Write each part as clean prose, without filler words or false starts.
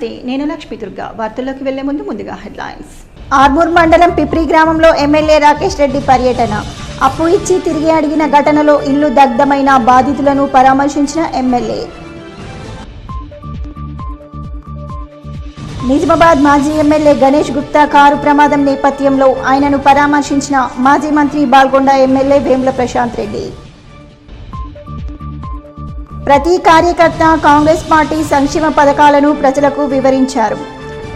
నమస్తే, నేను లక్ష్మీ దుర్గా. వార్తల్లోకి వెళ్లే ముందుగా హెడ్లైన్స్. ఆర్మూర్ మండలం పిప్రి గ్రామంలో ఎమ్మెల్యే రాకేష్ రెడ్డి పర్యటన. అప్పు ఇచ్చి తిరిగి అడిగిన ఘటనలో ఇల్లు దగ్ధమైన బాధితులను పరామర్శించిన ఎమ్మెల్యే. నిజామాబాద్ మాజీ ఎమ్మెల్యే గణేష్ గుప్తా కారు ప్రమాదం నేపథ్యంలో ఆయనను పరామర్శించిన మాజీ మంత్రి బాల్కొండ ఎమ్మెల్యే వేముల ప్రశాంత్ రెడ్డి. ప్రతి కార్యకర్త కాంగ్రెస్ పార్టీ సంక్షేమ పథకాలను ప్రజలకు వివరించారు.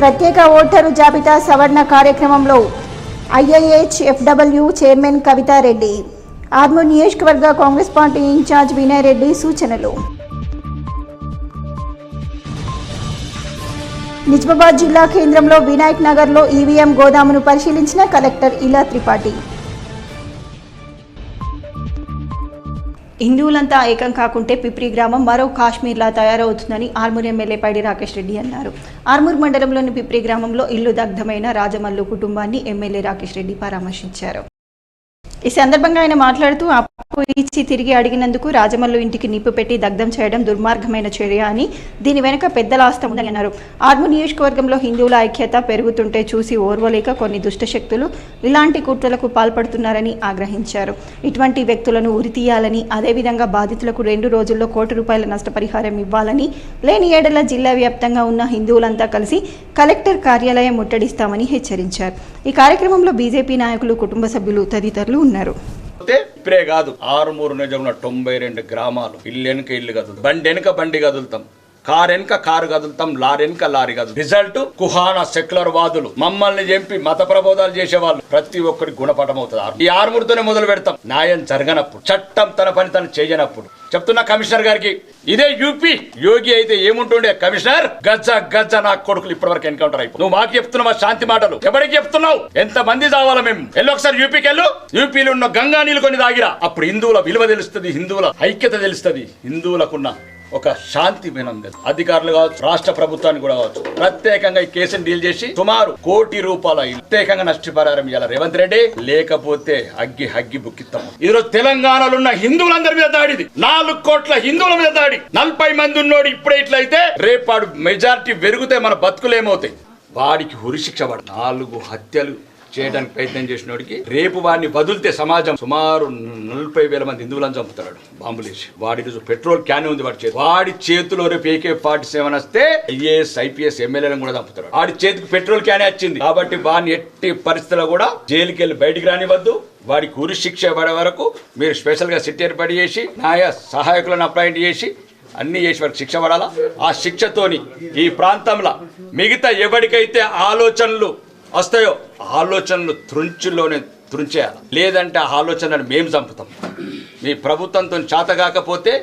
ప్రత్యేక ఓటరు జాబితా సవరణ కార్యక్రమంలో IIHFW చైర్మన్ కవితారెడ్డి. ఆర్మూర్ నియోజకవర్గ కాంగ్రెస్ పార్టీ ఇన్ఛార్జ్ వినయ్ రెడ్డి సూచనలు. నిజామాబాద్ జిల్లా కేంద్రంలో వినాయక్ నగర్లో ఈవీఎం గోదామును పరిశీలించిన కలెక్టర్ ఇలా త్రిపాఠి. హిందువులంతా ఏకం కాకుంటే పిప్రి గ్రామం మరో కాశ్మీర్లా తయారవుతుందని ఆర్మూర్ ఎమ్మెల్యే పైడి రాకేష్ రెడ్డి అన్నారు. ఆర్మూర్ మండలంలోని పిప్రి గ్రామంలో ఇల్లు దగ్ధమైన రాజమల్లు కుటుంబాన్ని ఎమ్మెల్యే రాకేష్ రెడ్డి పరామర్శించారు. ఈ సందర్భంగా ఆయన మాట్లాడుతూ అప్పు ఇచ్చి తిరిగి అడిగినందుకు రాజమల్లు ఇంటికి నిప్పు పెట్టి దగ్ధం చేయడం దుర్మార్గమైన చర్య అని, దీని వెనుక పెద్దల హస్తం ఉందని అన్నారు. ఆర్మూర్ నియోజకవర్గంలో హిందువుల ఐక్యత పెరుగుతుంటే చూసి ఓర్వలేక కొన్ని దుష్టశక్తులు ఇలాంటి కుట్రలకు పాల్పడుతున్నారని ఆగ్రహించారు. ఇటువంటి వ్యక్తులను ఉరితీయాలని, అదేవిధంగా బాధితులకు 2 రోజుల్లో ₹1 కోటి నష్టపరిహారం ఇవ్వాలని, లేని ఏడల జిల్లా వ్యాప్తంగా ఉన్న హిందువులంతా కలిసి కలెక్టర్ కార్యాలయం ముట్టడిస్తామని హెచ్చరించారు. ఈ కార్యక్రమంలో బీజేపీ నాయకులు, కుటుంబ సభ్యులు తదితరులు ఉన్నారు. ఇప్పుడే కాదు, ఆరుమూరు నిజంలో 92 గ్రామాలు ఇల్లు వెనుక ఇల్లు కదులుతాం, బండి వెనుక బండి కదులుతాం, కారు వెనుక కారు కదులుతాం, లారీ వెనుక లారీ కదులుతాం. రిజల్ట్ కుహానా సెక్యులర్ వాదులు మమ్మల్ని చంపి మత ప్రబోధాలు చేసేవాళ్ళు ప్రతి ఒక్కరికి గుణపాఠం అవుతుంది. ఈ ఆరుమూరుతోనే మొదలు పెడతాం. న్యాయం జరగనప్పుడు, చట్టం తన పని తను చేయనప్పుడు చెప్తున్నా కమిషనర్ గారికి, ఇదే యూపీ యోగి అయితే ఏముంటుండే, కమిషనర్ గజ్జ గజ్జ నా కొడుకులు ఇప్పటివరకు ఎన్కౌంటర్ అయిపో. నువ్వు మాకు చెప్తున్నావా శాంతి మాటలు? ఎవరికి చెప్తున్నావు? ఎంత మంది చావాలా మేము? ఎల్లు ఒకసారి యూపీకి వెళ్ళు, యూపీలో ఉన్న గంగా నీళ్ళు కొన్ని తాగిరా. అప్పుడు హిందువుల విలువ తెలుస్తుంది, హిందువుల ఐక్యత తెలుస్తుంది, హిందువులకున్న ఒక శాంతి వినం. అధికారులు కావచ్చు, రాష్ట్ర ప్రభుత్వాన్ని కూడా కావచ్చు, ప్రత్యేకంగా ఈ కేసును డీల్ చేసి సుమారు ₹1 కోటి ప్రత్యేకంగా నష్టపరిహారం ఇవ్వాలి రేవంత్ రెడ్డి, లేకపోతే అగ్గి బుక్కిస్తాం. ఈరోజు తెలంగాణలో ఉన్న హిందువులందరి మీద దాడిది, 4 కోట్ల హిందువుల మీద దాడి, 40 మంది ఉన్నోడు ఇప్పుడే ఇట్లయితే రేపాడు మెజారిటీ పెరిగితే మన బతుకులేమవుతాయి. వాడికి ఉరిశిక్ష పడు. 4 హత్యలు చేయడానికి ప్రయత్నం చేసినోడికి రేపు వాడిని వదిలితే సమాజం సుమారు 40,000 మంది హిందువులను చంపుతాడు బాంబులేసి. వాడి పెట్రోల్ క్యాన్ ఉంది వాడి చేతిలో రేపు AK-47 వస్తే IAS IPS ఎమ్మెల్యేలను కూడా చంపుతాడు. వాడి చేతికి పెట్రోల్ క్యానే వచ్చింది కాబట్టి వాడిని ఎట్టి పరిస్థితుల్లో కూడా జైలుకి వెళ్ళి బయటికి రానివ్వద్దు. వాడికి ఉరి శిక్ష పడే వరకు మీరు స్పెషల్ గా సిట్ ఏర్పాటు చేసి న్యాయ సహాయకులను అపాయింట్ చేసి అన్ని చేసి వారికి శిక్ష పడాలా. ఆ శిక్షతోని ఈ ప్రాంతంలో మిగతా ఎవరికైతే ఆలోచనలు వస్తాయో ఆలోచనలు త్రుంచేయాలి, లేదంటే ఆ ఆలోచనలు మేము చంపుతాం. మీ ప్రభుత్వంతో చేత కాకపోతే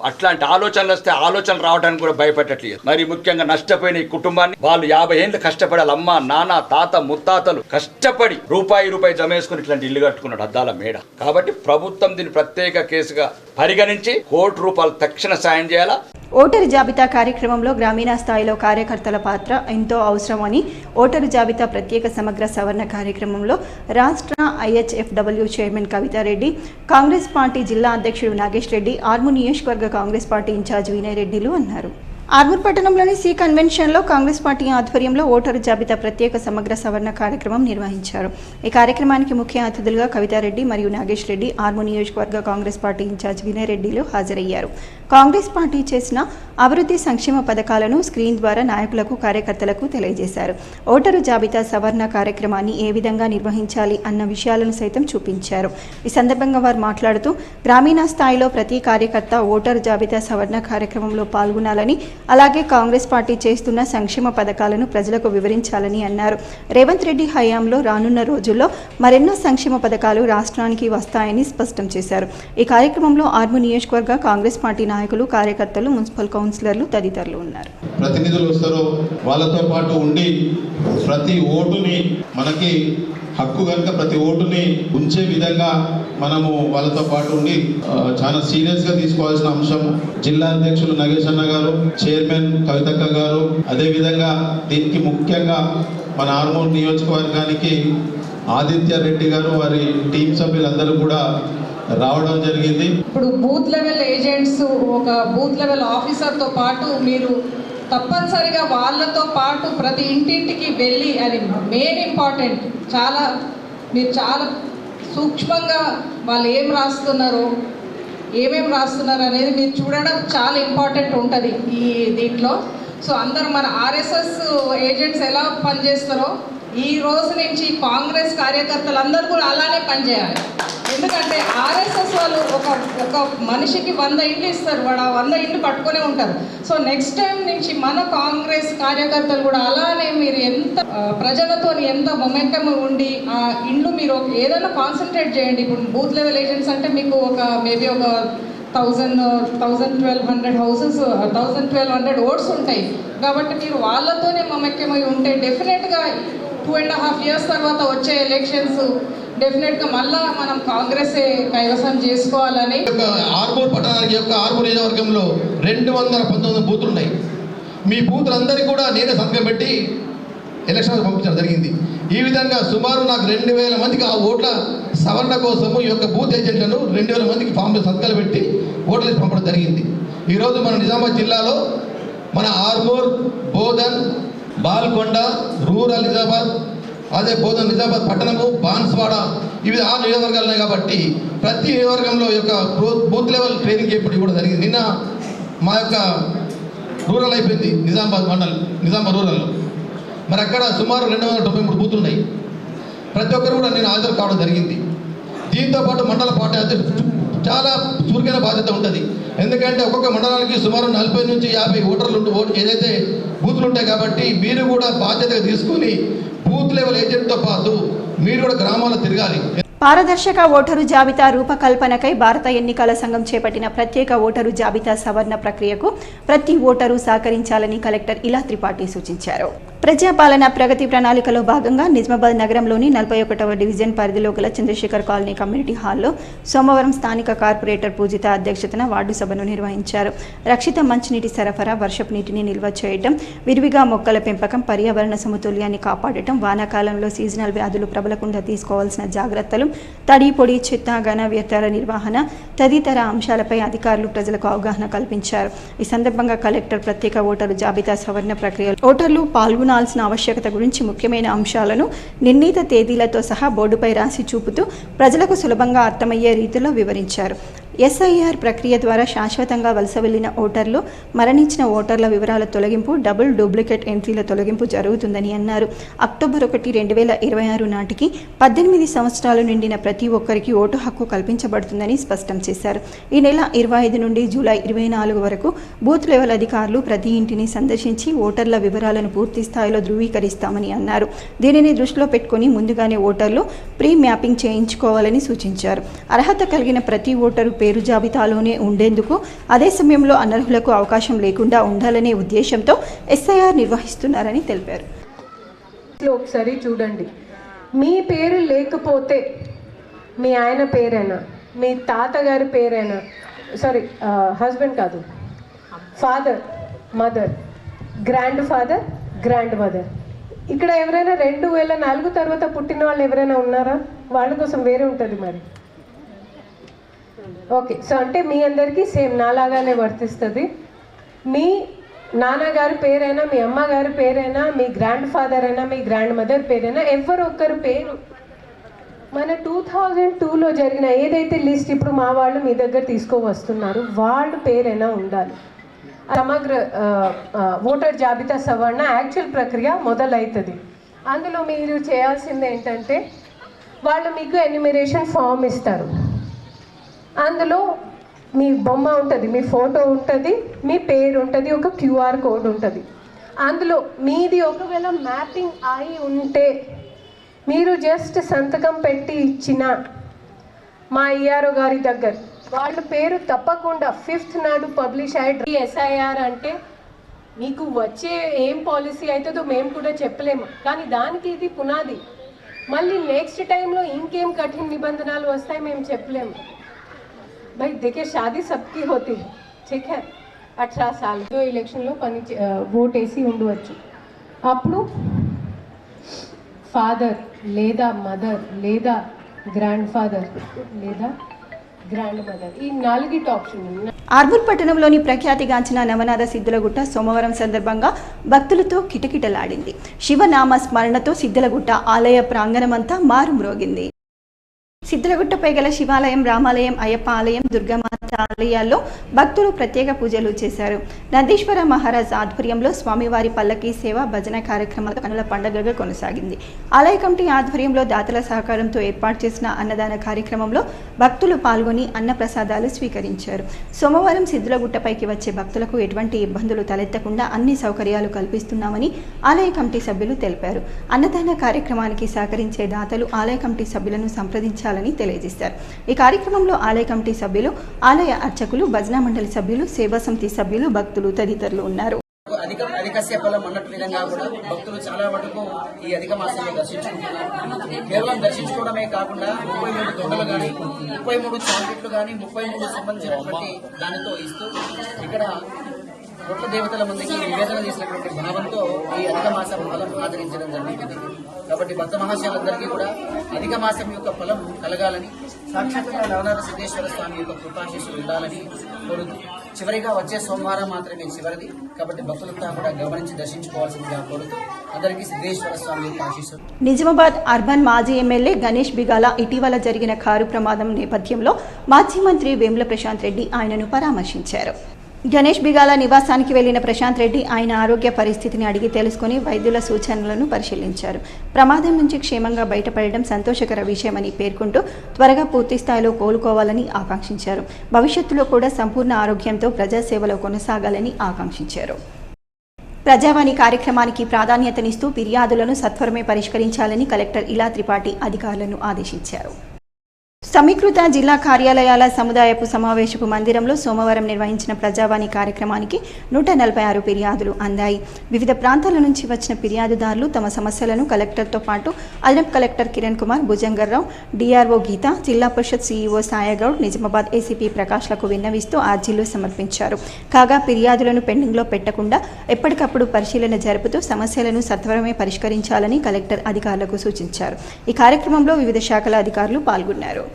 అట్లాంటి ఆలోచనలు వస్తే ఆలోచనలు రావడానికి కూడా భయపడట్లేదు. మరి ముఖ్యంగా నష్టపోయిన ఈ కుటుంబాన్ని వాళ్ళు 50 ఏళ్ళు కష్టపడాలి. అమ్మ, నాన్న, తాత, ముత్తాతలు కష్టపడి రూపాయి జమేసుకుని ఇట్లాంటి ఇల్లు కట్టుకున్నాడు అద్దాల మేడ. కాబట్టి ప్రభుత్వం దీన్ని ప్రత్యేక కేసుగా పరిగణించి ₹1 కోటి తక్షణ సాయం చేయాలా. ఓటరు జాబితా కార్యక్రమంలో గ్రామీణ స్థాయిలో కార్యకర్తల పాత్ర ఎంతో అవసరమని, ఓటరు జాబితా ప్రత్యేక సమగ్ర సవరణ కార్యక్రమంలో రాష్ట్ర IHFW chairman Kavitha Reddy, Congress party జిల్లా అధ్యక్షుడు నాగేష్ రెడ్డి, ఆర్మూర్ నియోజకవర్గ కాంగ్రెస్ పార్టీ ఇన్ఛార్జ్ వినయ్ రెడ్డిలు అన్నారు. ఆర్మూర్ పట్టణంలోని సి కన్వెన్షన్లో కాంగ్రెస్ పార్టీ ఆధ్వర్యంలో ఓటరు జాబితా ప్రత్యేక సమగ్ర సవరణ కార్యక్రమం నిర్వహించారు. ఈ కార్యక్రమానికి ముఖ్య అతిథులుగా కవితారెడ్డి మరియు నాగేష్ రెడ్డి, ఆర్మూర్ నియోజకవర్గ కాంగ్రెస్ పార్టీ ఇన్ఛార్జ్ వినయ్ రెడ్డిలు హాజరయ్యారు. కాంగ్రెస్ పార్టీ చేసిన అభివృద్ధి సంక్షేమ పథకాలను స్క్రీన్ ద్వారా నాయకులకు, కార్యకర్తలకు తెలియజేశారు. ఓటరు జాబితా సవరణ కార్యక్రమాన్ని ఏ విధంగా నిర్వహించాలి అన్న విషయాలను సైతం చూపించారు. ఈ సందర్భంగా వారు మాట్లాడుతూ, గ్రామీణ స్థాయిలో ప్రతి కార్యకర్త ఓటరు జాబితా సవరణ కార్యక్రమంలో పాల్గొనాలని, అలాగే కాంగ్రెస్ పార్టీ చేస్తున్న సంక్షేమ పథకాలను ప్రజలకు వివరించాలని అన్నారు. రేవంత్ రెడ్డి హయాంలో రానున్న రోజుల్లో మరెన్నో సంక్షేమ పథకాలు రాష్ట్రానికి వస్తాయని స్పష్టం చేశారు. ఈ కార్యక్రమంలో ఆర్మూర్ నియోజకవర్గ కాంగ్రెస్ పార్టీ నాయకులు, కార్యకర్తలు, మున్సిపల్ కౌన్సిలర్లు తదితరులు ఉన్నారు. ప్రతినిధులు వస్తారు, వాళ్ళతో పాటు ఉండి ప్రతి ఓటుని మనకి హక్కు కనుక ప్రతి ఓటుని ఉంచే విధంగా మనము వాళ్ళతో పాటు ఉండి చాలా సీరియస్గా తీసుకోవాల్సిన అంశం. జిల్లా అధ్యక్షులు నగేష్ అన్న గారు, చైర్మన్ కవితక్క గారు, అదేవిధంగా దీనికి ముఖ్యంగా మన ఆర్మూర్ నియోజకవర్గానికి ఆదిత్య రెడ్డి గారు, వారి టీం సభ్యులందరూ కూడా రావడం జరిగింది. ఇప్పుడు బూత్ లెవెల్ ఏజెంట్స్, ఒక బూత్ లెవెల్ ఆఫీసర్తో పాటు మీరు తప్పనిసరిగా వాళ్ళతో పాటు ప్రతి ఇంటింటికి వెళ్ళి, అది మెయిన్ ఇంపార్టెంట్. మీరు చాలా సూక్ష్మంగా వాళ్ళు ఏం రాస్తున్నారు, ఏమేమి రాస్తున్నారు అనేది మీరు చూడడం చాలా ఇంపార్టెంట్ ఉంటుంది ఈ దీంట్లో. సో అందరూ మన ఆర్ఎస్ఎస్ ఏజెంట్స్ ఎలా పనిచేస్తారో ఈ రోజు నుంచి కాంగ్రెస్ కార్యకర్తలు అందరూ కూడా అలానే పనిచేయాలి. ఎందుకంటే ఆర్ఎస్ఎస్ వాళ్ళు ఒక మనిషికి 100 ఇండ్లు ఇస్తారు, వాడు ఆ 100 ఇండ్లు పట్టుకునే ఉంటారు. సో నెక్స్ట్ టైం నుంచి మన కాంగ్రెస్ కార్యకర్తలు కూడా అలానే మీరు ఎంత ప్రజలతో ఎంత మొమెంటమ్ ఉండి ఆ ఇండ్లు మీరు ఏదైనా కాన్సన్ట్రేట్ చేయండి. ఇప్పుడు బూత్ లెవెల్ ఏజెంట్స్ అంటే మీకు మేబీ ఒక 1200 హౌసెస్, 1200 ఓట్స్ ఉంటాయి. కాబట్టి మీరు వాళ్ళతోనే మమక్యమై ఉంటే డెఫినెట్గా 2.5 years తర్వాత వచ్చే ఎలక్షన్స్ డెఫినెట్గా మళ్ళా మనం కాంగ్రెసే కైవసం చేసుకోవాలని. ఆర్మూర్ పట్టణానికి యొక్క ఆర్మూర్ నియోజకవర్గంలో 219 బూతులు ఉన్నాయి. మీ బూతులందరికీ కూడా నేనే సంతకం పెట్టి ఎలక్షన్ పంపించడం జరిగింది. ఈ విధంగా సుమారు నాకు 2000 మందికి ఆ ఓట్ల సవరణ కోసము ఈ యొక్క బూత్ ఏజెంట్లను 2000 మందికి ఫామ్లో సంతకాలు పెట్టి ఓట్లు పంపడం జరిగింది. ఈరోజు మన నిజామాబాద్ జిల్లాలో మన ఆర్మూర్, బోధన్, బాల్కొండ, రూరల్ నిజామాబాద్, అదే బోధన్ నిజామాబాద్ పట్టణము, బాన్స్వాడ, ఇవి 6 నియోజకవర్గాలు ఉన్నాయి. కాబట్టి ప్రతి నియోజకవర్గంలో యొక్క బూత్ లెవెల్ ట్రైనింగ్ చెప్పడం కూడా జరిగింది. నిన్న మా యొక్క రూరల్ అయిపోయింది, నిజామాబాద్ మండల్, నిజామాబాద్ రూరల్లో. మరి అక్కడ సుమారు 293 బూతులు ఉన్నాయి. ప్రతి ఒక్కరు కూడా నేను హాజరు కావడం జరిగింది. దీంతోపాటు మండల పార్టీ అధ్యక్షుడు చాలా చురుకైన బాధ్యత ఉంటుంది. ఎందుకంటే ఒక్కొక్క మండలానికి సుమారు 40 నుంచి 50 ఓటర్లు ఏదైతే బూతులు ఉంటాయి. కాబట్టి మీరు కూడా బాధ్యతగా తీసుకొని బూత్ లెవెల్ ఏజెంట్తో పాటు మీరు కూడా గ్రామాల్లో తిరగాలి. పారదర్శక ఓటరు జాబితా రూపకల్పనకై భారత ఎన్నికల సంఘం చేపట్టిన ప్రత్యేక ఓటరు జాబితా సవరణ ప్రక్రియకు ప్రతి ఓటరు సహకరించాలని కలెక్టర్ ఇలా త్రిపాఠి సూచించారు. ప్రజాపాలన ప్రగతి ప్రణాళికలో భాగంగా నిజామాబాద్ నగరంలోని 41వ డివిజన్ పరిధిలో గల చంద్రశేఖర్ కాలనీ కమ్యూనిటీ హాల్లో సోమవారం స్థానిక కార్పొరేటర్ పూజిత అధ్యక్షతన వార్డు సభను నిర్వహించారు. రక్షిత మంచినీటి సరఫరా, వర్షపు నీటిని నిల్వ చేయడం, విరివిగా మొక్కల పెంపకం, పర్యావరణ సమతుల్యాన్ని కాపాడటం, వానాకాలంలో సీజనల్ వ్యాధులు ప్రబలకుండా తీసుకోవాల్సిన జాగ్రత్తలు, తడి పొడి చెత్త ఘన వ్యర్థాల నిర్వహణ తదితర అంశాలపై అధికారులు ప్రజలకు అవగాహన కల్పించారు. ఈ సందర్భంగా కలెక్టర్ ప్రత్యేక ఓటరు జాబితా సవరణ ప్రక్రియలో ఓటర్లు పాల్గొనాల్సిన ఆవశ్యకత గురించి ముఖ్యమైన అంశాలను నిర్ణీత తేదీలతో సహా బోర్డుపై రాసి చూపుతూ ప్రజలకు సులభంగా అర్థమయ్యే రీతిలో వివరించారు. ఎస్ఐఆర్ ప్రక్రియ ద్వారా శాశ్వతంగా వలస వెళ్లిన ఓటర్లు, మరణించిన ఓటర్ల వివరాల తొలగింపు, డబుల్ డూప్లికేట్ ఎంట్రీల తొలగింపు జరుగుతుందని అన్నారు. అక్టోబర్ 1, 2026 నాటికి 18 సంవత్సరాలు నిండిన ప్రతి ఒక్కరికి ఓటు హక్కు కల్పించబడుతుందని స్పష్టం చేశారు. ఈ నెల 25 నుండి జూలై 24 వరకు బూత్ లెవెల్ అధికారులు ప్రతి ఇంటిని సందర్శించి ఓటర్ల వివరాలను పూర్తి స్థాయిలో ధృవీకరిస్తామని అన్నారు. దీనిని దృష్టిలో పెట్టుకుని ముందుగానే ఓటర్లు ప్రీ మ్యాపింగ్ చేయించుకోవాలని సూచించారు. అర్హత కలిగిన ప్రతి ఓటరు పేరు జాబితాలోనే ఉండేందుకు, అదే సమయంలో అనర్హులకు అవకాశం లేకుండా ఉండాలనే ఉద్దేశంతో ఎస్ఐఆర్ నిర్వహిస్తున్నారని తెలిపారు. ఒకసారి చూడండి, మీ పేరు లేకపోతే మీ ఆయన పేరైనా, మీ తాతగారి పేరైనా, సారీ హస్బెండ్ కాదు, father, mother, grand father, grand mother, ఇక్కడ ఎవరైనా 2004 తర్వాత పుట్టిన వాళ్ళు ఎవరైనా ఉన్నారా? వాళ్ళ కోసం వేరే ఉంటుంది మరి. ఓకే, సో అంటే మీ అందరికీ సేమ్ నాలాగానే వర్తిస్తుంది. మీ నాన్నగారి పేరైనా, మీ అమ్మగారి పేరైనా, మీ గ్రాండ్ ఫాదర్ అయినా, మీ గ్రాండ్ మదర్ పేరైనా, ఎవరు ఒక్కరు పేరు మన 2002లో జరిగిన ఏదైతే లిస్ట్ ఇప్పుడు మా వాళ్ళు మీ దగ్గర తీసుకువస్తున్నారు వాళ్ళ పేరైనా ఉండాలి. సమగ్ర ఓటర్ జాబితా సవరణ యాక్చువల్ ప్రక్రియ మొదలవుతుంది. అందులో మీరు చేయాల్సింది ఏంటంటే, వాళ్ళు మీకు ఎన్యూమరేషన్ ఫామ్ ఇస్తారు. అందులో మీ బొమ్మ ఉంటుంది, మీ ఫోటో ఉంటుంది, మీ పేరు ఉంటుంది, ఒక QR కోడ్ ఉంటుంది. అందులో మీది ఒకవేళ మ్యాపింగ్ అయి ఉంటే మీరు జస్ట్ సంతకం పెట్టి ఇచ్చిన మా ERO గారి దగ్గర వాళ్ళ పేరు తప్పకుండా 5th నాడు పబ్లిష్ అయ్యి. ఎస్ఐఆర్ అంటే మీకు వచ్చే ఏం పాలసీ అవుతుందో మేము కూడా చెప్పలేము, కానీ దానికి ఇది పునాది. మళ్ళీ నెక్స్ట్ టైంలో ఇంకేం కఠిన నిబంధనలు వస్తాయి మేము చెప్పలేము. भाई देखिए, शादी सबकी होती है, ठीक है. 18 साल जो ఎలక్షన్లో ఓట్ వేసి ఉండవచ్చు. అప్పుడు ఫాదర్ లేదా మదర్ లేదా గ్రాండ్ ఫాదర్ లేదా గ్రాండ్ మదర్. ఈ 4 ఆప్షన్. ఆర్మూర్ పట్టణంలోని ప్రఖ్యాతిగాంచిన నవనాథ సిద్ధులగుట్ట సోమవారం సందర్భంగా భక్తులతో కిటకిటలాడింది. శివనామ స్మరణతో సిద్ధులగుట్ట ఆలయ ప్రాంగణమంతా మారుమ్రోగింది. సిద్ధులగుట్టపై గల శివాలయం, రామాలయం, అయ్యప్ప ఆలయం, దుర్గామాత ఆలయాల్లో భక్తులు ప్రత్యేక పూజలు చేశారు. నందీశ్వర మహారాజ్ ఆధ్వర్యంలో స్వామివారి పల్లకీ సేవ, భజన కార్యక్రమాలు కనుల పండుగగా కొనసాగింది. ఆలయ కమిటీ ఆధ్వర్యంలో దాతల సహకారంతో ఏర్పాటు చేసిన అన్నదాన కార్యక్రమంలో భక్తులు పాల్గొని అన్న ప్రసాదాలు స్వీకరించారు. సోమవారం సిద్ధులగుట్టపైకి వచ్చే భక్తులకు ఎటువంటి ఇబ్బందులు తలెత్తకుండా అన్ని సౌకర్యాలు కల్పిస్తున్నామని ఆలయ కమిటీ సభ్యులు తెలిపారు. అన్నదాన కార్యక్రమానికి సహకరించే దాతలు ఆలయ కమిటీ సభ్యులను సంప్రదించాలని తెలియజేశారు. ఈ కార్యక్రమంలో ఆలయ కమిటీ సభ్యులు, ఆలయ అర్చకులు, భజనా మండలి సభ్యులు, సేవా సమితి సభ్యులు, భక్తులు తదితరులు ఉన్నారు. అధికస్య ఫలం అన్నట్టు విధంగా కూడా భక్తులు చాలా మటుకు ఈ అధిక మాసంలో దర్శించుకుంటున్నారు. కేవలం దర్శించుకోవడమే కాకుండా 33 దొండలు కానీ, 33 చాకెట్లు కానీ, 33 సంబంధించినటువంటి దానితో ఇస్తూ ఇక్కడ కోట్ల దేవతల ముందుకి నివేదన చేసినటువంటి భావంతో ఈ అధిక మాసం ఫలం ఆచరించడం జరుగుతుంది. కాబట్టి భక్త మహాశయులందరికీ కూడా అధిక మాసం యొక్క ఫలం కలగాలని, సాక్షాత్తుగా నవనాథ సిద్ధేశ్వర స్వామి యొక్క కృపాశీస్సులు ఉండాలని కోరుతూ, చివరిగా వచ్చే సోమవారం మాత్రమే చివరిది కాబట్టి భక్తులంతా కూడా గమనించి దర్శించుకోవాల్సిందిగా కోరుతూ అందరికీ సిద్ధేశ్వర స్వామి యొక్క ఆశీస్సులు. నిజామాబాద్ అర్బన్ మాజీ ఎమ్మెల్యే గణేష్ బిగాల ఇటీవల జరిగిన కారు ప్రమాదం నేపథ్యంలో మాజీ మంత్రి వేముల ప్రశాంత్ రెడ్డి ఆయనను పరామర్శించారు. గణేష్ బిగాల నివాసానికి వెళ్లిన ప్రశాంత్ రెడ్డి ఆయన ఆరోగ్య పరిస్థితిని అడిగి తెలుసుకుని వైద్యుల సూచనలను పరిశీలించారు. ప్రమాదం నుంచి క్షేమంగా బయటపడడం సంతోషకర విషయమని పేర్కొంటూ త్వరగా పూర్తి స్థాయిలో కోలుకోవాలని ఆకాంక్షించారు. భవిష్యత్తులో కూడా సంపూర్ణ ఆరోగ్యంతో ప్రజాసేవలో కొనసాగాలని ఆకాంక్షించారు. ప్రజావాణి కార్యక్రమానికి ప్రాధాన్యతనిస్తూ ఫిర్యాదులను సత్వరమే పరిష్కరించాలని కలెక్టర్ ఇలా త్రిపాఠి అధికారులను ఆదేశించారు. సమీకృత జిల్లా కార్యాలయాల సముదాయపు సమావేశపు మందిరంలో సోమవారం నిర్వహించిన ప్రజావాణి కార్యక్రమానికి 146 ఫిర్యాదులు అందాయి. వివిధ ప్రాంతాల నుంచి వచ్చిన ఫిర్యాదుదారులు తమ సమస్యలను కలెక్టర్తో పాటు అదనపు కలెక్టర్ కిరణ్ కుమార్, భుజంగర్రావు, డిఆర్ఓ గీత, జిల్లా పరిషత్ సీఈఓ సాయగౌడ్, నిజామాబాద్ ఏసీపీ ప్రకాష్లకు విన్నవిస్తూ అర్జీలు సమర్పించారు. కాగా ఫిర్యాదులను పెండింగ్లో పెట్టకుండా ఎప్పటికప్పుడు పరిశీలన జరుపుతూ సమస్యలను సత్వరమే పరిష్కరించాలని కలెక్టర్ అధికారులకు సూచించారు. ఈ కార్యక్రమంలో వివిధ శాఖల అధికారులు పాల్గొన్నారు.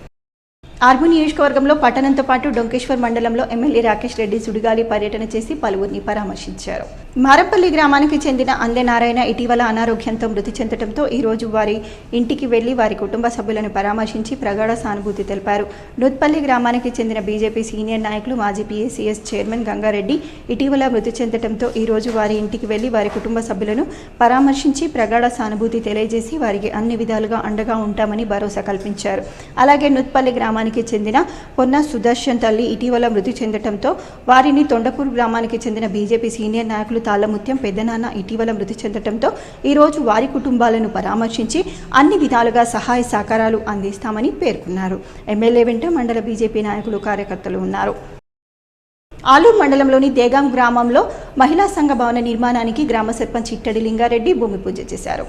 ఆర్మూర్ నియోజకవర్గంలో పట్టణంతో పాటు డొంకేశ్వర్ మండలంలో ఎమ్మెల్యే రాకేష్ రెడ్డి సుడిగాలి పర్యటన చేసి పలువురిని పరామర్శించారు. మారంపల్లి గ్రామానికి చెందిన అందెనారాయణ ఇటీవల అనారోగ్యంతో మృతి చెందడంతో ఈ రోజు వారి ఇంటికి వెళ్లి వారి కుటుంబ సభ్యులను పరామర్శించి ప్రగాఢ సానుభూతి తెలిపారు. నూత్పల్లి గ్రామానికి చెందిన బీజేపీ సీనియర్ నాయకులు మాజీ పీఏసీఎస్ చైర్మన్ గంగారెడ్డి ఇటీవల మృతి చెందడంతో ఈ రోజు వారి ఇంటికి వెళ్లి వారి కుటుంబ సభ్యులను పరామర్శించి ప్రగాఢ సానుభూతి తెలియజేసి వారికి అన్ని విధాలుగా అండగా ఉంటామని భరోసా కల్పించారు. అలాగే నూత్పల్లి గ్రామానికి చెందిన పొన్న సుదర్శన్ తల్లి ఇటీవల మృతి చెందడంతో వారిని తొండకూరు గ్రామానికి చెందిన బీజేపీ సీనియర్ నాయకులు తాళ్లముత్యం పెద్దనాన్న ఇటీవల మృతి చెందడంతో ఈరోజు వారి కుటుంబాలను పరామర్శించి అన్ని విధాలుగా సహాయ సహకారాలు అందిస్తామని పేర్కొన్నారు. ఎమ్మెల్యే వెంట మండల బీజేపీ నాయకులు, కార్యకర్తలు ఉన్నారు. ఆలూరు మండలంలోని దేగాం గ్రామంలో మహిళా సంఘ భవన నిర్మాణానికి గ్రామ సర్పంచ్ ఇట్టడి లింగారెడ్డి భూమి పూజ చేశారు.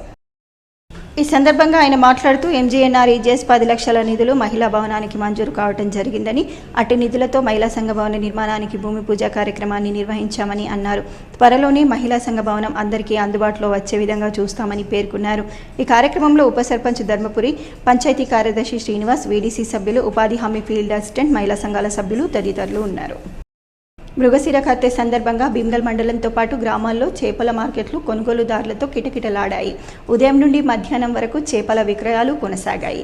ఈ సందర్భంగా ఆయన మాట్లాడుతూ ఎంజీఎన్ఆర్ఈజీఎస్ 10 లక్షల నిధులు మహిళా భవనానికి మంజూరు కావడం జరిగిందని, అటు నిధులతో మహిళా సంఘ భవన నిర్మాణానికి భూమి పూజ కార్యక్రమాన్ని నిర్వహించామని అన్నారు. త్వరలోనే మహిళా సంఘ భవనం అందరికీ అందుబాటులో వచ్చే విధంగా చూస్తామని పేర్కొన్నారు. ఈ కార్యక్రమంలో ఉప సర్పంచ్ ధర్మపురి, పంచాయతీ కార్యదర్శి శ్రీనివాస్, వీడీసీ సభ్యులు, ఉపాధి హామీ ఫీల్డ్ అసిస్టెంట్, మహిళా సంఘాల సభ్యులు తదితరులు ఉన్నారు. మృగశిర కర్తె సందర్భంగా భీమ్గల్ మండలంతో పాటు గ్రామాల్లో చేపల మార్కెట్లు కొనుగోలుదారులతో కిటకిటలాడాయి. ఉదయం నుండి మధ్యాహ్నం వరకు చేపల విక్రయాలు కొనసాగాయి.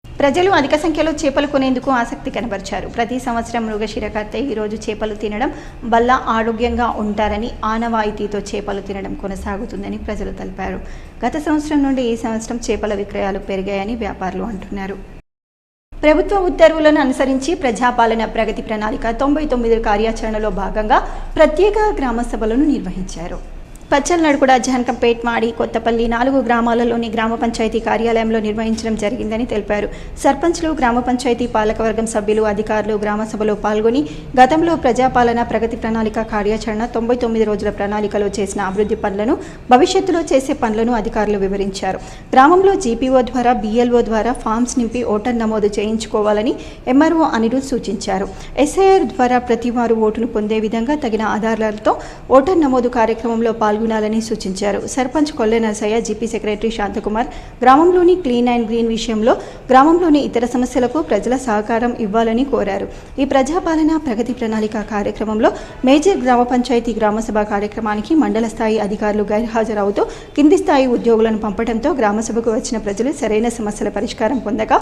ప్రజలు అధిక సంఖ్యలో చేపలు కొనేందుకు ఆసక్తి కనబరిచారు. ప్రతి సంవత్సరం మృగశిర కర్తె ఈరోజు చేపలు తినడం వల్ల ఆరోగ్యంగా ఉంటారని, ఆనవాయితీతో చేపలు తినడం కొనసాగుతుందని ప్రజలు తెలిపారు. గత సంవత్సరం నుండి ఈ సంవత్సరం చేపల విక్రయాలు పెరిగాయని వ్యాపారులు అంటున్నారు. ప్రభుత్వ ఉత్తర్వులను అనుసరించి ప్రజాపాలన ప్రగతి ప్రణాళిక 99 కార్యాచరణలో భాగంగా ప్రత్యేక గ్రామ సభలను నిర్వహించారు. పచ్చల్నడుకుడ, జాన్కంపేట్, మాడి, కొత్తపల్లి 4 గ్రామాలలోని గ్రామ పంచాయతీ కార్యాలయంలో నిర్వహించడం జరిగిందని తెలిపారు. సర్పంచ్లు, గ్రామ పంచాయతీ పాలకవర్గం సభ్యులు, అధికారులు గ్రామ సభలో పాల్గొని గతంలో ప్రజాపాలన ప్రగతి ప్రణాళిక కార్యాచరణ 99 రోజుల ప్రణాళికలో చేసిన అభివృద్ధి పనులను, భవిష్యత్తులో చేసే పనులను అధికారులు వివరించారు. గ్రామంలో జీపీఓ ద్వారా, బీఎల్ఓ ద్వారా ఫామ్స్ నింపి ఓటర్ నమోదు చేయించుకోవాలని ఎంఆర్ఓ అనిరుద్ సూచించారు. ఎస్ఐఆర్ ద్వారా ప్రతి వారు ఓటును పొందే విధంగా తగిన ఆధారాలతో ఓటర్ నమోదు కార్యక్రమంలో పాల్గొని పాల్గొనాలని సూచించారు. సర్పంచ్ కొల్లె నరసయ్య, జీపీ సెక్రటరీ శాంతకుమార్ గ్రామంలోని క్లీన్ అండ్ గ్రీన్ విషయంలో గ్రామంలోని ఇతర సమస్యలకు ప్రజల సహకారం ఇవ్వాలని కోరారు. ఈ ప్రజాపాలన ప్రగతి ప్రణాళిక కార్యక్రమంలో మేజర్ గ్రామ పంచాయతీ గ్రామసభ కార్యక్రమానికి మండల స్థాయి అధికారులు గైర్హాజరవుతూ కింది స్థాయి ఉద్యోగులను పంపడంతో గ్రామసభకు వచ్చిన ప్రజలు సరైన సమస్యల పరిష్కారం పొందక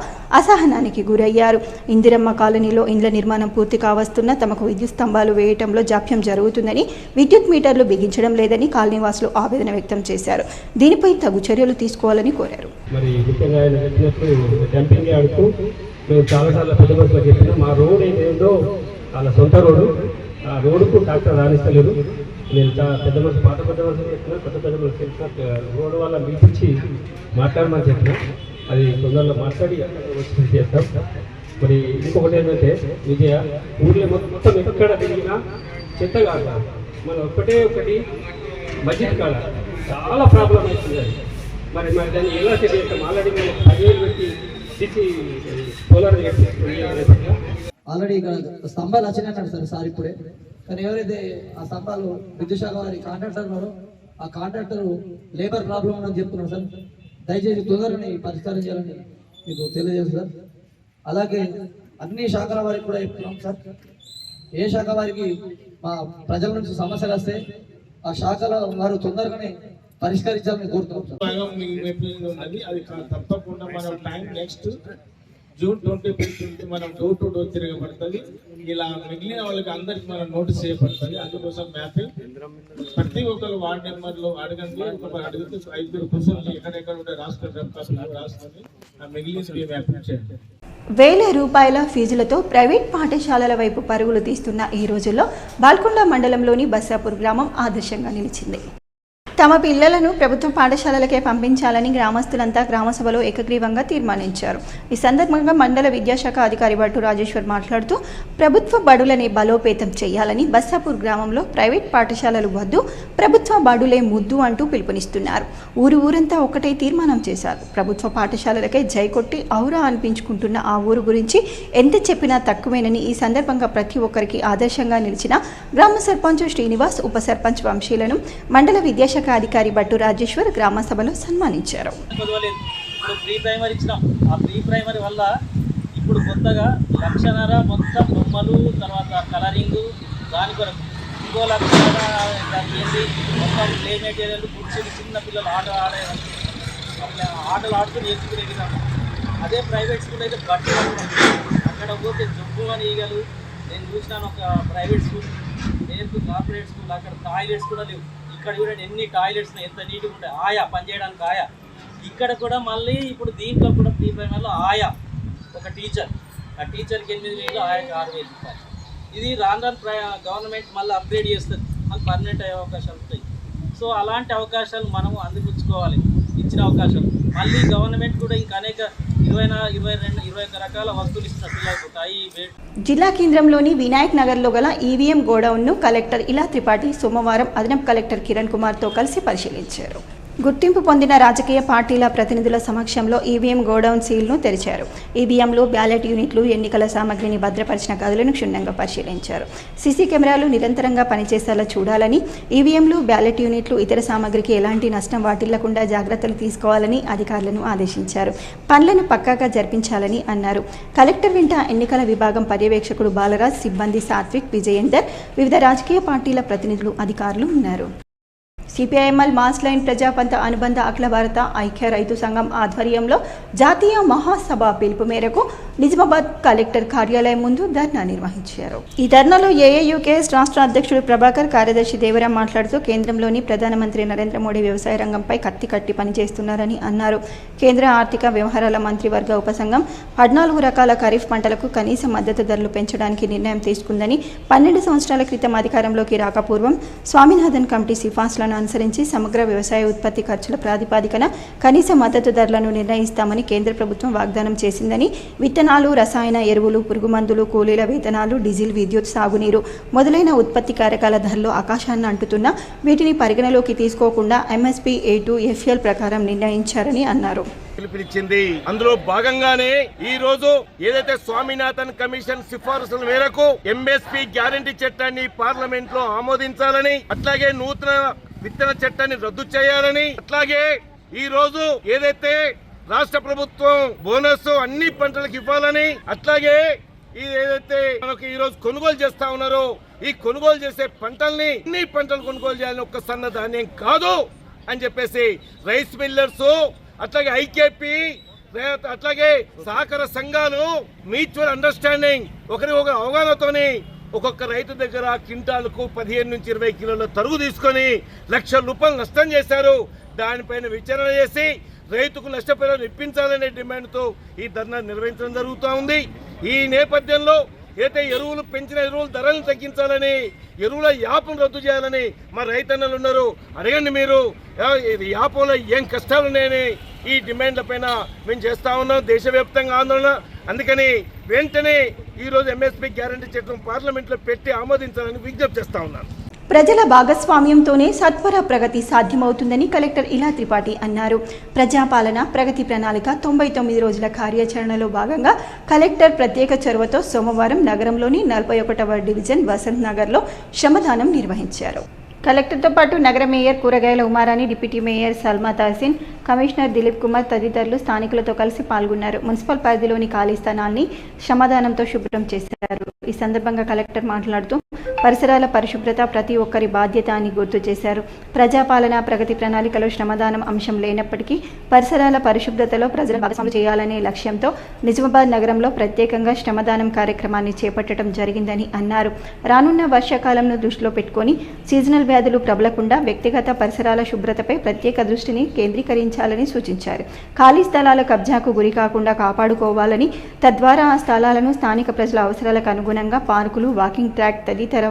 అసహనానికి గురయ్యారు. ఇందిరమ్మ కాలనీలో ఇండ్ల నిర్మాణం పూర్తి కావస్తున్నా తమకు విద్యుత్ స్తంభాలు వేయటంలో జాప్యం జరుగుతుందని, విద్యుత్ మీటర్లు బిగించడం లేదని కాలనీవాసులు ఆవేదన వ్యక్తం చేశారు. దీనిపై తగు చర్యలు తీసుకోవాలని కోరారు. మరి ముఖ్యంగా ఆయన చెప్పినట్టు డంపింగ్ యార్డ్కు మేము చాలాసార్లు పెద్ద బస్సులో చెప్పినా మా రోడ్ ఏదేందో వాళ్ళ సొంత రోడ్డు, ఆ రోడ్డుకు ట్రాక్టర్ రాణిస్తలేదు. నేను పెద్ద బస్సు పాత పెద్ద బస్సు చెప్పిన పెద్ద బస్సు చెప్పిన రోడ్డు వల్ల మీటించి మాట్లాడమని చెప్పిన అది తొందరలో మాట్లాడి వచ్చి చేస్తాం. మరి ఇంకొకటి ఏంటంటే విజయ ఊళ్ళో మొత్తం ఎక్కడ తిరిగినా చెత్త కాదు, మన ఒకటి మస్జిద్ కాడ చాలా ప్రాబ్లం అవుతుంది. మరి దాన్ని ఎలా చేస్తాం? ఆల్రెడీ మేము 10,000 పెట్టి తీసి సోలార్ ఆల్రెడీ ఇక్కడ స్తంభాలు వచ్చినాయి సార్ ఇప్పుడే. కానీ ఎవరైతే ఆ స్తంభాలు విద్యుత్ శాఖ వారి కాంట్రాక్టర్ ఉన్నారో ఆ కాంట్రాక్టర్ లేబర్ ప్రాబ్లం ఉందని చెప్తున్నారు సార్. దయచేసి తొందరని పరిష్కారం చేయాలని మీకు తెలియజేస్తారు సార్. అలాగే అన్ని శాఖల వారికి కూడా చెప్తున్నాం సార్. ఏ శాఖ వారికి మా ప్రజల నుంచి సమస్యలు వస్తే ఆ శాఖల వారు తొందరగానే పరిష్కరించాలని కోరుతున్నాం సార్. అది తప్పకుండా మనం టైం నెక్స్ట్ June 20 మనం డోర్ టు డోర్ తిరగబడుతుంది. ఇలా మిగిలిన వాళ్ళకి అందరికి మనం నోటీస్ చేయబడుతుంది. అందుకోసం మ్యాపింగ్ ప్రతి ఒక్కరు వార్డ్ నెంబర్లో అడగండి. అడిగితే 5 క్వశ్చన్లు ఎక్కడెక్కడ ఉంటే రాసుకొని మిగిలిన మ్యాపింగ్ చేయండి. వేల రూపాయల ఫీజులతో ప్రైవేట్ పాఠశాలల వైపు పరుగులు తీస్తున్న ఈ రోజుల్లో బాల్కొండ మండలంలోని బస్సాపూర్ గ్రామం ఆదర్శంగా నిలిచింది. తమ పిల్లలను ప్రభుత్వ పాఠశాలలకే పంపించాలని గ్రామస్తులంతా గ్రామసభలో ఏకగ్రీవంగా తీర్మానించారు. ఈ సందర్భంగా మండల విద్యాశాఖ అధికారి భట్టు రాజేశ్వర్ మాట్లాడుతూ ప్రభుత్వ బడులని బలోపేతం చేయాలని, బస్సాపూర్ గ్రామంలో ప్రైవేట్ పాఠశాలలు వద్దు, ప్రభుత్వ బడులే ముద్దు అంటూ పిలుపునిస్తున్నారు. ఊరంతా ఒక్కటే తీర్మానం చేశారు. ప్రభుత్వ పాఠశాలలకే జై కొట్టి ఔరా అనిపించుకుంటున్న ఆ ఊరు గురించి ఎంత చెప్పినా తక్కువేనని ఈ సందర్భంగా ప్రతి ఒక్కరికి ఆదర్శంగా నిలిచిన గ్రామ సర్పంచ్ శ్రీనివాస్, ఉప సర్పంచ్ వంశీలను మండల విద్యాశాఖ అధికారి భట్టు రాజేశ్వర్ గ్రామ సభలో సన్మానించారు. ఇప్పుడు ప్రీ ప్రైమరీ ఇచ్చినాం. ఆ ప్రీ ప్రైమరీ వల్ల ఇప్పుడు కొత్తగా 1,00,000 మొత్తం బొమ్మలు, తర్వాత కలరింగ్, దాని కొరకు ఇంకో 1,00,000 మొత్తం ప్లే మెటీరియల్, కూర్చొని చిన్న పిల్లలు ఆటలు ఆడుతూ నేర్చుకునే విధానం. అదే ప్రైవేట్ స్కూల్ అయితే బట్టి అక్కడ పోతే జబ్బు అని ఈగలు. నేను చూసినాను ఒక ప్రైవేట్ స్కూల్, నేను కార్పొరేట్ స్కూల్, అక్కడ టాయిలెట్స్ కూడా లేవు. ఇక్కడ చూడండి ఎన్ని టాయిలెట్స్ ఎంత నీట్గా ఉంటాయి, ఆయా పనిచేయడానికి ఆయా. ఇక్కడ కూడా మళ్ళీ ఇప్పుడు దీంట్లో కూడా ప్రీ ప్రైమరీలో ఆయా ఒక టీచర్, ఆ టీచర్కి 8,000, ఆయాకి 6,000 రూపాయలు. ఇది రాను గవర్నమెంట్ మళ్ళీ అప్గ్రేడ్ చేస్తుంది, మళ్ళీ పర్మనెంట్ అయ్యే అవకాశాలు ఉంటాయి. సో అలాంటి అవకాశాలు మనం అందిపుచ్చుకోవాలి, ఇచ్చిన అవకాశాలు. మళ్ళీ గవర్నమెంట్ కూడా ఇంకా అనేక 21 రకాల వస్తువులు ఇస్తున్న పిల్లలకు తాయి. జిల్లా కేంద్రంలోని వినాయక్ నగర్లో గల ఈవీఎం గోడౌన్ను కలెక్టర్ ఇలా త్రిపాఠి సోమవారం అదనపు కలెక్టర్ కిరణ్ కుమార్తో కలిసి పరిశీలించారు. గుర్తింపు పొందిన రాజకీయ పార్టీల ప్రతినిధుల సమక్షంలో ఈవీఎం గోడౌన్ సీల్ను తెరిచారు. ఈవీఎంలు, బ్యాలెట్ యూనిట్లు, ఎన్నికల సామగ్రిని భద్రపరిచిన గదులను క్షుణ్ణంగా పరిశీలించారు. సీసీ కెమెరాలు నిరంతరంగా పనిచేసేలా చూడాలని, ఈవీఎంలు, బ్యాలెట్ యూనిట్లు, ఇతర సామగ్రికి ఎలాంటి నష్టం వాటిల్లకుండా జాగ్రత్తలు తీసుకోవాలని అధికారులను ఆదేశించారు. పనులను పక్కాగా జరిపించాలని అన్నారు. కలెక్టర్ వెంట ఎన్నికల విభాగం పర్యవేక్షకుడు బాలరాజ్, సిబ్బంది సాత్విక్, విజయేందర్, వివిధ రాజకీయ పార్టీల ప్రతినిధులు, అధికారులు ఉన్నారు. సిపిఐఎంఎల్ మాస్ లైన్ ప్రజాపంత అనుబంధ అఖిల భారత ఐక్య రైతు సంఘం ఆధ్వర్యంలో జాతీయ మహాసభ పిలుపు మేరకు నిజామాబాద్ కలెక్టర్ కార్యాలయం ముందు ధర్నా నిర్వహించారు. ఈ ధర్నాలో ఏఐయుకేఎస్ రాష్ట్ర అధ్యక్షుడు ప్రభాకర్, కార్యదర్శి దేవరాం మాట్లాడుతూ కేంద్రంలోని ప్రధానమంత్రి నరేంద్ర మోడీ వ్యవసాయ రంగంపై కత్తి కట్టి పనిచేస్తున్నారని అన్నారు. కేంద్ర ఆర్థిక వ్యవహారాల మంత్రివర్గ ఉపసంఘం 14 రకాల ఖరీఫ్ పంటలకు కనీస మద్దతు ధరలు పెంచడానికి నిర్ణయం తీసుకుందని, 12 సంవత్సరాల క్రితం అధికారంలోకి రాకపూర్వం స్వామినాథన్ కమిటీ సిఫార్సులను అనుసరించి సమగ్ర వ్యవసాయ ఉత్పత్తి ఖర్చుల ప్రాతిపదికన కనీస మద్దతు ధరలను నిర్ణయిస్తామని కేంద్ర ప్రభుత్వం వాగ్దానం చేసిందని, విత్తనాలు, రసాయన ఎరువులు, పురుగుమందులు, కూలీల వేతనాలు, డీజిల్, విద్యుత్, సాగునీరు మొదలైన ఉత్పత్తి కారకాల ధరలు ఆకాశాన్ని అంటుతున్నా వీటిని పరిగణలోకి తీసుకోకుండా ఎంఎస్పీ A2 FL ప్రకారం నిర్ణయించారని అన్నారు. పిలుపునిచ్చింది. అందులో భాగంగానే ఈ రోజు ఏదైతే స్వామినాథన్ కమిషన్ సిఫారసుల మేరకు ఎంఎస్పీ గ్యారంటీ చట్టాన్ని పార్లమెంట్ లో ఆమోదించాలని, అట్లాగే నూతన విత్తన చట్టాన్ని రద్దు చేయాలని, అట్లాగే ఈ రోజు ఏదైతే రాష్ట్ర ప్రభుత్వం బోనస్ అన్ని పంటలకు ఇవ్వాలని, అట్లాగే ఏదైతే మనకు ఈ రోజు కొనుగోలు చేస్తా ఉన్నారో ఈ కొనుగోలు చేసే పంటల్ని అన్ని పంటలు కొనుగోలు చేయాలని, ఒక్క సన్న ధాన్యం కాదు అని చెప్పేసి రైస్ మిల్లర్స్, అట్లాగే ఐకేపీ, అట్లాగే సహకార సంఘాలు మ్యూచువల్ అండర్స్టాండింగ్ ఒకరి ఒక అవగాహనతోని ఒక్కొక్క రైతు దగ్గర క్వింటాలకు 15 నుంచి 20 కిలోల తరుగు తీసుకొని ₹1,00,000 నష్టం చేశారు. దానిపైన విచారణ చేసి రైతుకు నష్టపరిహారం ఇప్పించాలనే డిమాండ్తో ఈ ధర్నా నిర్వహించడం జరుగుతూ ఉంది. ఈ నేపథ్యంలో అయితే ఎరువులు పెంచిన ఎరువుల ధరలను తగ్గించాలని, ఎరువుల యాపను రద్దు చేయాలని మా రైతన్నలు ఉన్నారు. అడగండి మీరు, యాపంలో ఏం కష్టాలు ఉన్నాయని ఈ డిమాండ్ల పైన మేము చేస్తా ఉన్నాం దేశవ్యాప్తంగా ఆందోళన. అందుకని వెంటనే ఈరోజు ఎంఎస్పీ గ్యారంటీ చట్టం పార్లమెంట్లో పెట్టి ఆమోదించాలని విజ్ఞప్తి చేస్తా ఉన్నాను. ప్రజల భాగస్వామ్యంతోనే సత్వర ప్రగతి సాధ్యమవుతుందని కలెక్టర్ ఇలా త్రిపాఠి అన్నారు. ప్రజాపాలన ప్రగతి ప్రణాళిక 99 రోజుల కార్యాచరణలో భాగంగా కలెక్టర్ ప్రత్యేక చొరవతో సోమవారం నగరంలోని 41వ డివిజన్ వసంత్ నగర్లో శ్రమదానం నిర్వహించారు. కలెక్టర్తో పాటు నగర మేయర్ కూరగాయల Uma Rani, deputy mayor Salma Tahseen, commissioner Dilip Kumar తదితరులు స్థానికులతో కలిసి పాల్గొన్నారు. మున్సిపల్ పరిధిలోని ఖాళీ స్థానాన్ని శ్రమదానంతో శుభ్రం చేశారు. ఈ సందర్భంగా కలెక్టర్ మాట్లాడుతూ పరిసరాల పరిశుభ్రత ప్రతి ఒక్కరి బాధ్యత అని గుర్తు చేశారు. ప్రజాపాలన ప్రగతి ప్రణాళికలో శ్రమదానం అంశం లేనప్పటికీ పరిసరాల పరిశుభ్రతలో ప్రజల భాగస్వామ్యం చేయాలనే లక్ష్యంతో నిజామాబాద్ నగరంలో ప్రత్యేకంగా శ్రమదానం కార్యక్రమాన్ని చేపట్టడం జరిగిందని అన్నారు. రానున్న వర్షాకాలంను దృష్టిలో పెట్టుకొని సీజనల్ వ్యాధులు ప్రబలకుండా వ్యక్తిగత పరిసరాల శుభ్రతపై ప్రత్యేక దృష్టిని కేంద్రీకరించాలని సూచించారు. ఖాళీ స్థలాల కబ్జాకు గురి కాకుండా కాపాడుకోవాలని, తద్వారా ఆ స్థలాలను స్థానిక ప్రజల అవసరాలకు అనుగుణంగా పార్కులు, వాకింగ్ ట్రాక్ తదితర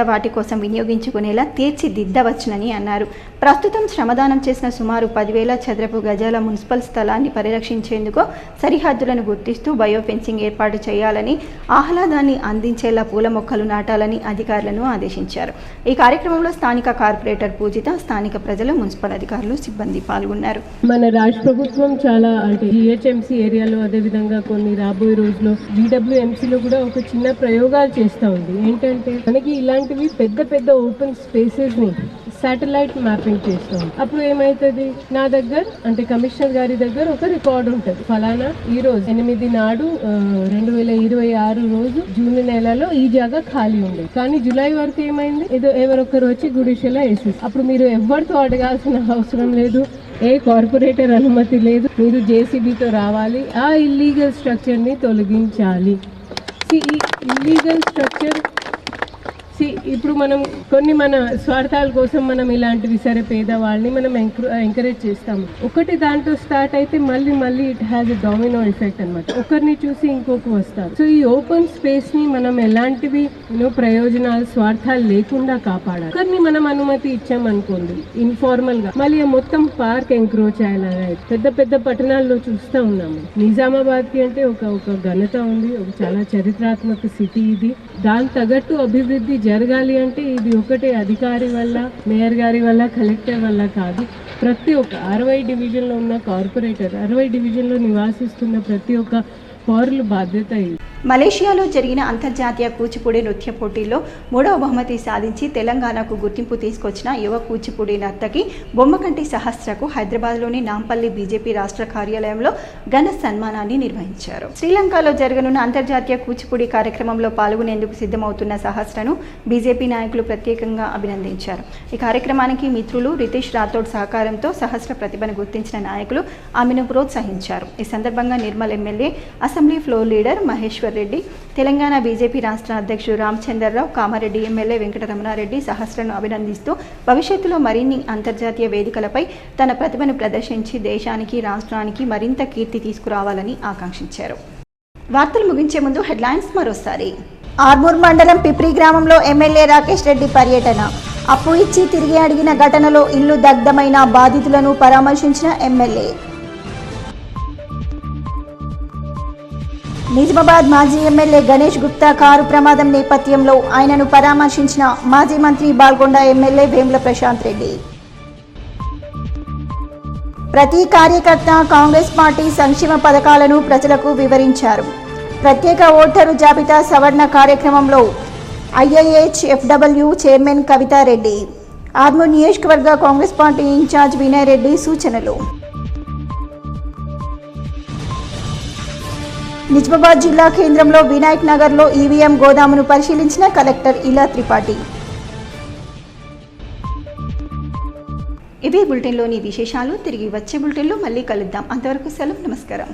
వాటి కోసం వినియోగించుకునేలా తీర్చిదిద్దవచ్చునని అన్నారు. ప్రస్తుతం శ్రమదానం చేసిన సుమారు 10,000 చదరపు గజాల మున్సిపల్ స్థలాన్ని పరిరక్షించేందుకు సరిహద్దులను గుర్తిస్తూ బయోఫెన్సింగ్ ఏర్పాటు చేయాలని, ఆహ్లాదాన్ని అందించేలా పూల మొక్కలు నాటాలని అధికారులను ఆదేశించారు. ఈ కార్యక్రమంలో స్థానిక కార్పొరేటర్ పూజిత, స్థానిక ప్రజలు, మున్సిపల్ అధికారులు, సిబ్బంది పాల్గొన్నారు. మన రాష్ట్ర ప్రభుత్వం చాలా అంటే జిహెచ్ఎంసీ ఏరియాలో, అదేవిధంగా కొన్ని రాబోయే రోజుల్లో జీడబ్ల్యూఎంసీలో కూడా ఒక చిన్న ప్రయోగాలు చేస్తూ ఉంది. ఏంటంటే మనకి ఇలాంటివి పెద్ద పెద్ద ఓపెన్ స్పేసెస్ని శాటిలైట్ మ్యాపింగ్ చేస్తాం. అప్పుడు ఏమవుతుంది, నా దగ్గర అంటే కమిషనర్ గారి దగ్గర ఒక రికార్డు ఉంటుంది. ఫలానా ఈ రోజు 8 నాడు 2026 రోజు జూన్ నెలలో ఈ జాగా ఖాళీ ఉంది, కానీ జూలై వరకు ఏమైంది, ఏదో ఎవరొక్కరు వచ్చి గుడిసెలా వేసేసి. అప్పుడు మీరు ఎవరితో అడగాల్సిన అవసరం లేదు, ఏ కార్పొరేటర్ అనుమతి లేదు, మీరు జేసీబీతో రావాలి, ఆ ఇల్లీగల్ స్ట్రక్చర్ని తొలగించాలి. ఈ ఇల్లీగల్ స్ట్రక్చర్ ఇప్పుడు మనం కొన్ని మన స్వార్థాల కోసం మనం ఇలాంటివి సరే పేదవాళ్ళని మనం ఎంకరేజ్ చేస్తాము. ఒకటి దాంట్లో స్టార్ట్ అయితే మళ్ళీ it has a domino effect అనమాట. ఒకరిని చూసి ఇంకొక వస్తారు. సో ఈ ఓపెన్ స్పేస్ ని మనం ఎలాంటివి ప్రయోజనాలు, స్వార్థాలు లేకుండా కాపాడాలి. ఒకరిని మనం అనుమతి ఇచ్చామనుకోండి ఇన్ఫార్మల్ గా, మళ్ళీ మొత్తం పార్క్ ఎంక్రోచ్ అయ్యేలాగా పెద్ద పెద్ద పట్టణాల్లో చూస్తూ ఉన్నాము. నిజామాబాద్ కి అంటే ఒక ఘనత ఉంది, ఒక చాలా చరిత్రాత్మక సిటీ ఇది. దాని తగ్గట్టు అభివృద్ధి జరగాలి అంటే ఇది ఒకటే అధికారి వల్ల, మేయర్ గారి వల్ల, కలెక్టర్ వల్ల కాదు. ప్రతి ఒక్క 60 డివిజన్లో ఉన్న కార్పొరేటర్, 60 డివిజన్లో నివాసిస్తున్న ప్రతి ఒక్క పౌరుల బాధ్యత ఇది. మలేషియాలో జరిగిన అంతర్జాతీయ కూచిపూడి నృత్య పోటీల్లో 3వ బహుమతి సాధించి తెలంగాణకు గుర్తింపు తీసుకొచ్చిన యువ కూచిపూడి నర్తకి బొమ్మకంటి సహస్రకు హైదరాబాద్లోని నాంపల్లి బీజేపీ రాష్ట్ర కార్యాలయంలో ఘన సన్మానాన్ని నిర్వహించారు. శ్రీలంకలో జరగనున్న అంతర్జాతీయ కూచిపూడి కార్యక్రమంలో పాల్గొనేందుకు సిద్ధమవుతున్న సహస్రను బీజేపీ నాయకులు ప్రత్యేకంగా అభినందించారు. ఈ కార్యక్రమానికి మిత్రులు రితేష్ రాథోడ్ సహకారంతో సహస్ర ప్రతిభను గుర్తించిన నాయకులు ఆమెను ప్రోత్సహించారు. ఈ సందర్భంగా Nirmal MLA, assembly floor leader Maheshwar Reddy, Telangana BJP రాష్ట్ర అధ్యక్షుడు రామచంద్రరావు, కామారెడ్డి ఎమ్మెల్యే వెంకటరమణారెడ్డి సహస్రను అభినందిస్తూ భవిష్యత్తులో మరిన్ని అంతర్జాతీయ వేదికలపై తన ప్రతిభను ప్రదర్శించి దేశానికి, రాష్ట్రానికి మరింత కీర్తి తీసుకురావాలని ఆకాంక్షించారు. వార్తలు ముగించే ముందు హెడ్లైన్స్ మరోసారి. ఆర్మూర్ మండలం పిప్రి గ్రామంలో ఎమ్మెల్యే రాకేష్ రెడ్డి పర్యటన. అప్పు ఇచ్చి తిరిగి అడిగిన ఘటనలో ఇల్లు దగ్ధమైన బాధితులను పరామర్శించిన ఎమ్మెల్యే. నిజామాబాద్ మాజీ ఎమ్మెల్యే గణేష్ గుప్తా కారు ప్రమాదం నేపథ్యంలో ఆయనను పరామర్శించిన మాజీ మంత్రి బాల్కొండ ఎమ్మెల్యే వేముల ప్రశాంత్ రెడ్డి. ప్రతి కార్యకర్త కాంగ్రెస్ పార్టీ సంక్షేమ పథకాలను ప్రజలకు వివరించారు. ప్రత్యేక ఓటరు జాబితా సవరణ కార్యక్రమంలో IIHFW చైర్మన్ కవితారెడ్డి. ఆర్మూర్ నియోజకవర్గ కాంగ్రెస్ పార్టీ ఇన్ఛార్జ్ వినయ్ రెడ్డి సూచనలు. నిజామాబాద్ జిల్లా కేంద్రంలో వినాయక్ నగర్లో ఈవీఎం గోదామును పరిశీలించిన కలెక్టర్ ఇలా త్రిపాఠి. ఇవి బులెటిన్లోని విశేషాలు. తిరిగి వచ్చే బులెటిన్లో మళ్ళీ కలుద్దాం. అంతవరకు సెలవు. నమస్కారం.